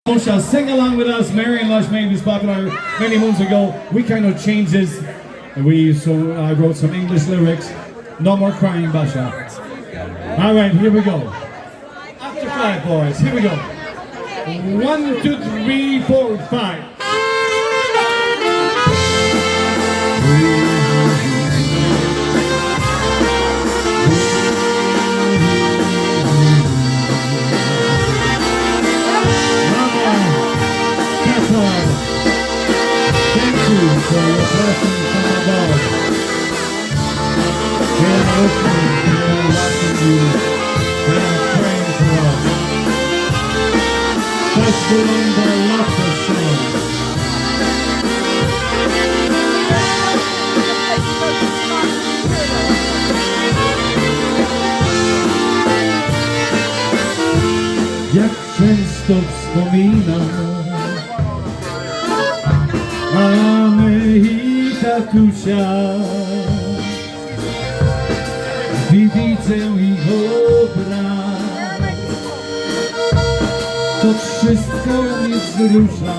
Shall sing along with us. Marion Lush made this popular many moons ago. We kind of changed this. I wrote some English lyrics. No more crying, Basha. All right, here we go. After 5, boys. Here we go. 1, 2, 3, 4, 5. Thank you for your blessings from above. They are listening, they are watching you, they are praying for us. Especially in their laughter songs. Jak często wspominam mamy i tatusia, gdy widzę ich obraz, to wszystko mnie wzrusza.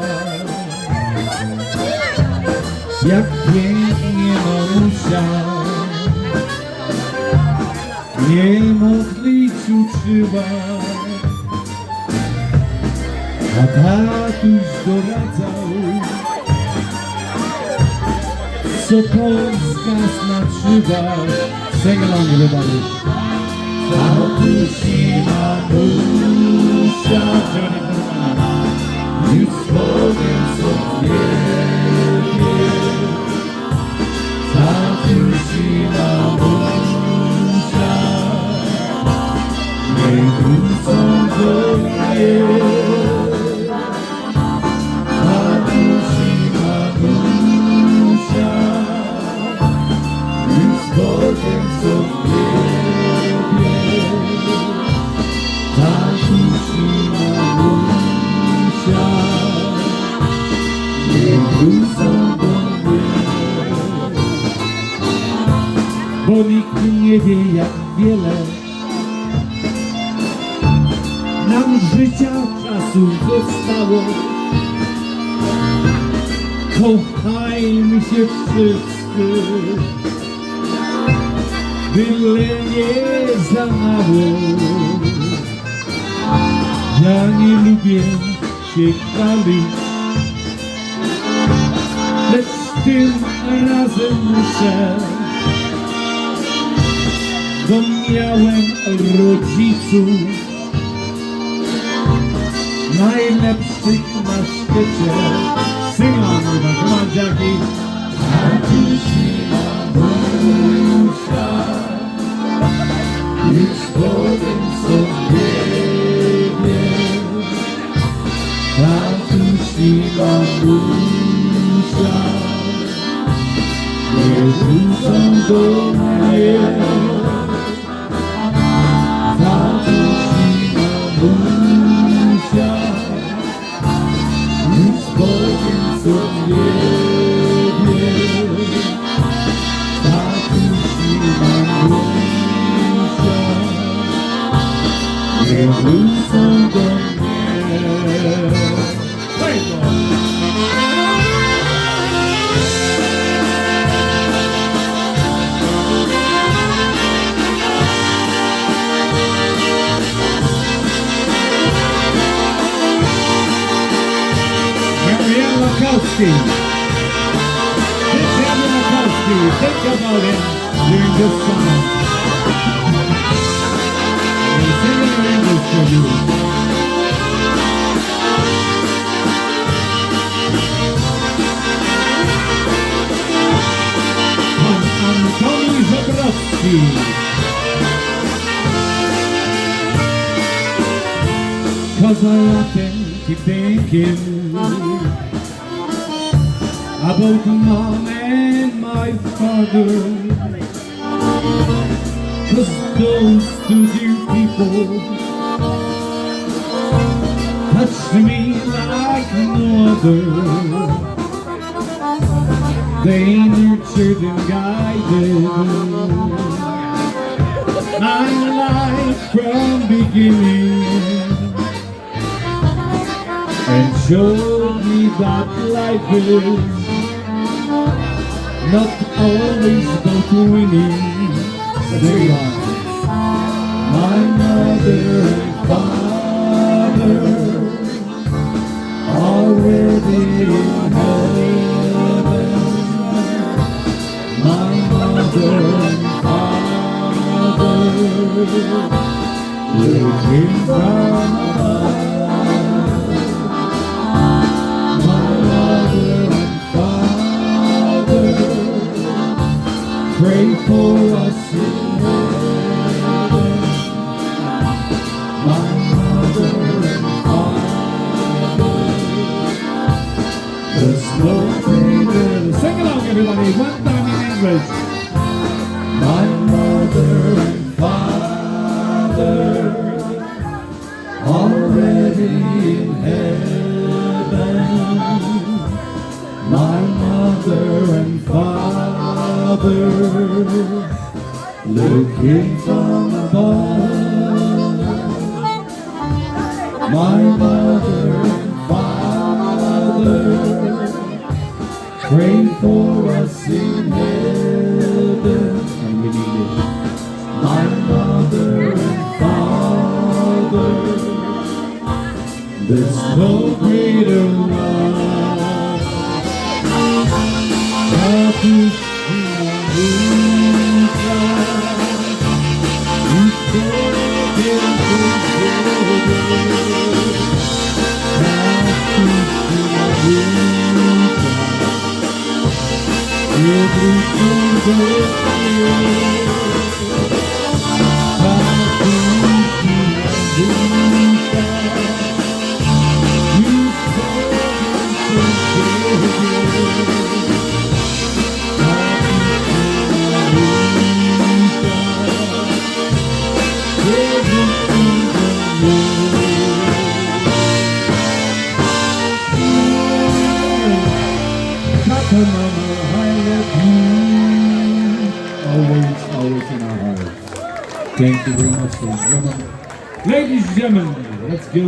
Jak pięknie mamusia nie modlić uczyła, a tatuś doradzał, co Polska znaczyła. Sing along, everybody. Tatuś i mamusia już powiem sobie. Tatuś i mamusia nie wrócą do mnie. Bo nikt nie wie, jak wiele nam życia czasu zostało. Kochajmy się wszyscy, byle nie za mało. Ja nie lubię się chwalić, lecz tym razem muszę, bo miałem rodziców najlepszych na świecie. Sing along with us, come on Jackie. Tatuś i mamusia już powiem sobie. Tatuś i mamusia nie wrócą do mnie. Tatuś i mamusia już powiem sobie. Tatuś i mamusia nie wrócą do mnie. Think about him during this song. I'm singing in English for you. Pan Antoni Żebrowski. Cause I often keep thinking about mom and my father, 'cause those two dear people touched me like no other. They nurtured and guided my life from beginning. and showed me that life is not always about winning. They are my mother and father already in heaven. My mother and father looking from above. My mother and father pray for us in heaven. My mother and father, there's no greater. Sing along, everybody, one time in English. My mother and father already in heaven. My mother and father looking from above. My mother and father pray for us in heaven, and we need it. My mother and father, there's no greater love. Happy Mama, I love you. Always in our hearts. Thank you very much, ladies and gentlemen. Ladies and gentlemen, let's go.